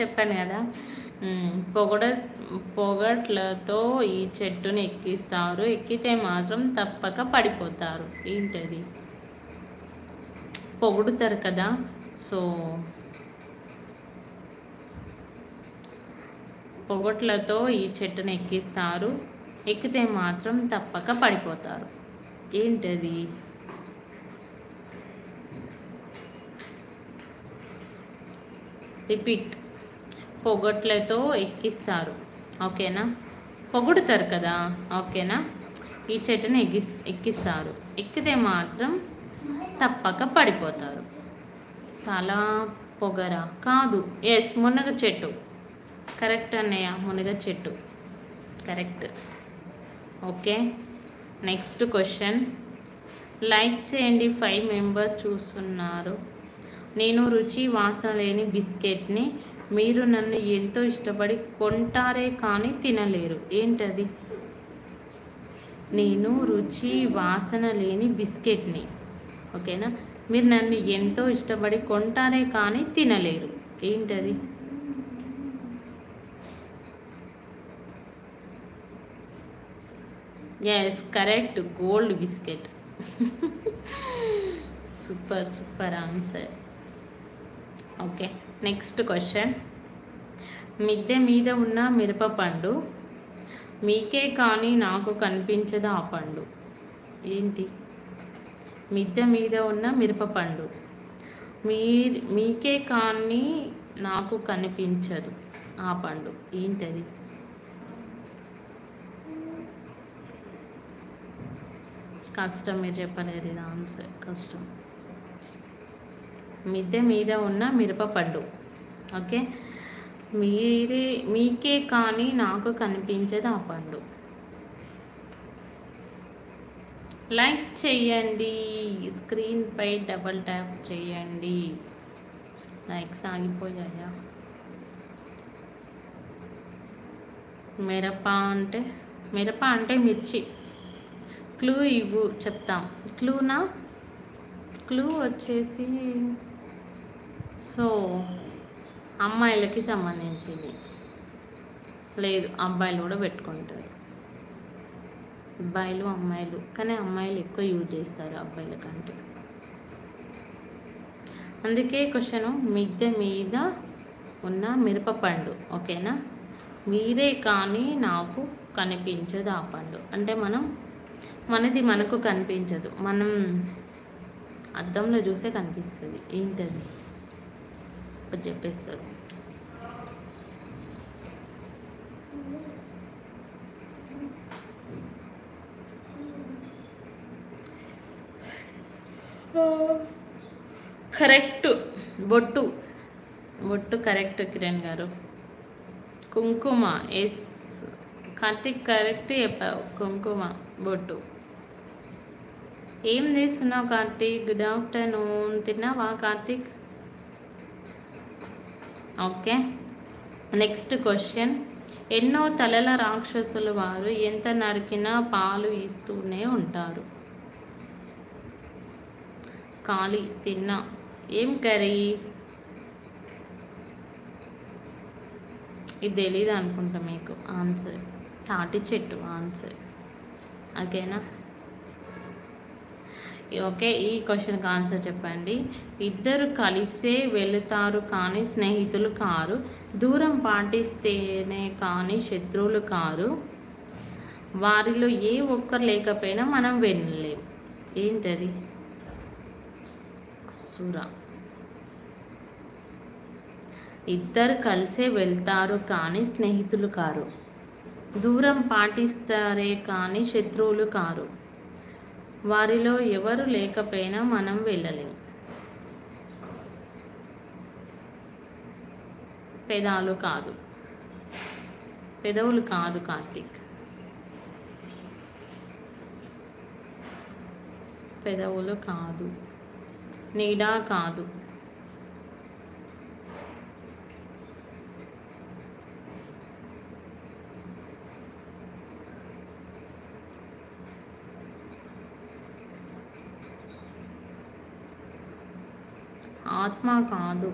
చెప్పాను కదా. పొగడ పొగట్లతో ఈ చెట్టుని ఎక్కిస్తారు, ఎక్కితే మాత్రం తప్పక పడిపోతారు. ఏంటది? పొగుడుతారు కదా, సో పొగట్లతో ఈ చెట్టుని ఎక్కిస్తారు, ఎక్కితే మాత్రం తప్పక పడిపోతారు. ఏంటది? రిపీట్. పొగట్లతో ఎక్కిస్తారు, ఓకేనా? పొగుడుతారు కదా, ఓకేనా? ఈ చెట్టుని ఎక్కిస్తారు, ఎక్కితే మాత్రం తప్పక పడిపోతారు. చాలా పొగర కాదు. ఎస్, మునగ చెట్టు. కరెక్ట్ అన్నయ్య, మునగ చెట్టు correct. Okay, next question. Like చేయండి, 5 మెంబర్స్ చూస్తున్నారు. నేను రుచి వాసన లేని బిస్కెట్ని మీరు నన్ను ఎంతో ఇష్టపడి కొంటారే కానీ తినలేరు. ఏంటది? నేను రుచి వాసన లేని బిస్కెట్ని, ఓకేనా, మీరు నన్ను ఎంతో ఇష్టపడి కొంటారే కానీ తినలేరు. ఏంటది? Yes, correct, gold biscuit. Super super answer. Okay, next question. మిద్దె మీద ఉన్న మిరపపండు మీకే కానీ నాకు కనిపించదు ఆ పండు. ఏంటి? మిద్దె మీద ఉన్న మిరపపండు మీకే కానీ నాకు కనిపించదు ఆ పండు. ఏంటది? కష్టం, మీరు చెప్పలేరు, ఇది ఆన్సర్ కష్టం. మిద్దె మీద ఉన్న మిరపపండు, ఓకే, మీకే కానీ నాకు కనిపించదు ఆ పండు. లైక్ చేయండి, స్క్రీన్పై డబల్ ట్యాప్ చేయండి. లైక్స్ ఆగిపోయాయా? మిరప అంటే మిర్చి. క్లూ ఇవ్వు, చెప్తాం. క్లూనా? క్లూ వచ్చేసి సో అమ్మాయిలకి సంబంధించింది. లేదు, అబ్బాయిలు కూడా పెట్టుకుంటారు. అబ్బాయిలు అమ్మాయిలు, కానీ అమ్మాయిలు ఎక్కువ యూజ్ చేస్తారు అబ్బాయిల కంటే. అందుకే క్వశ్చను మిద్దె మీద ఉన్న మిరపపండు, ఓకేనా, మీరే కానీ నాకు కనిపించదు ఆ పండు. అంటే మనది మనకు కనిపించదు, మనం అద్దంలో చూసే కనిపిస్తుంది. ఏంటది? ఇప్పుడు చెప్పేస్తారు. కరెక్ట్, బొట్టు. బొట్టు కరెక్ట్ కిరణ్ గారు. కుంకుమ. ఎస్, కార్తిక్ కరెక్ట్ చెప్పావు. కుంకుమ, బొట్టు. ఏం చేస్తున్నావు కార్తీక్? Good afternoon. తిన్నావా కార్తీక్? Okay, next question. ఎన్నో తలల రాక్షసులు వారు ఎంత నరికినా పాలు ఇస్తూనే ఉంటారు. ఖాళీ. తిన్నా. ఏం కర్రీ? ఇది తెలీదు అనుకుంటా మీకు. ఆన్సర్ తాటి చెట్టు ఆన్సర్, ఓకేనా? ఓకే, ఈ క్వశ్చన్కి ఆన్సర్ చెప్పండి. ఇద్దరు కలిసే వెళుతారు కానీ స్నేహితులు కారు, దూరం పాటిస్తేనే కానీ శత్రువులు కారు, వారిలో ఏ ఒక్కరు లేకపోయినా మనం వెళ్ళలేం. ఏంటది? అసుర. ఇద్దరు కలిసే వెళ్తారు కానీ స్నేహితులు కారు, దూరం పాటిస్తారే కానీ శత్రువులు కారు, వారిలో ఎవరు లేకపోయినా మనం వెళ్ళలేం. పెదాలు కాదు, పెదవులు కాదు కార్తీక్, పెదవులు కాదు, నీడ కాదు, ఆత్మ కాదు.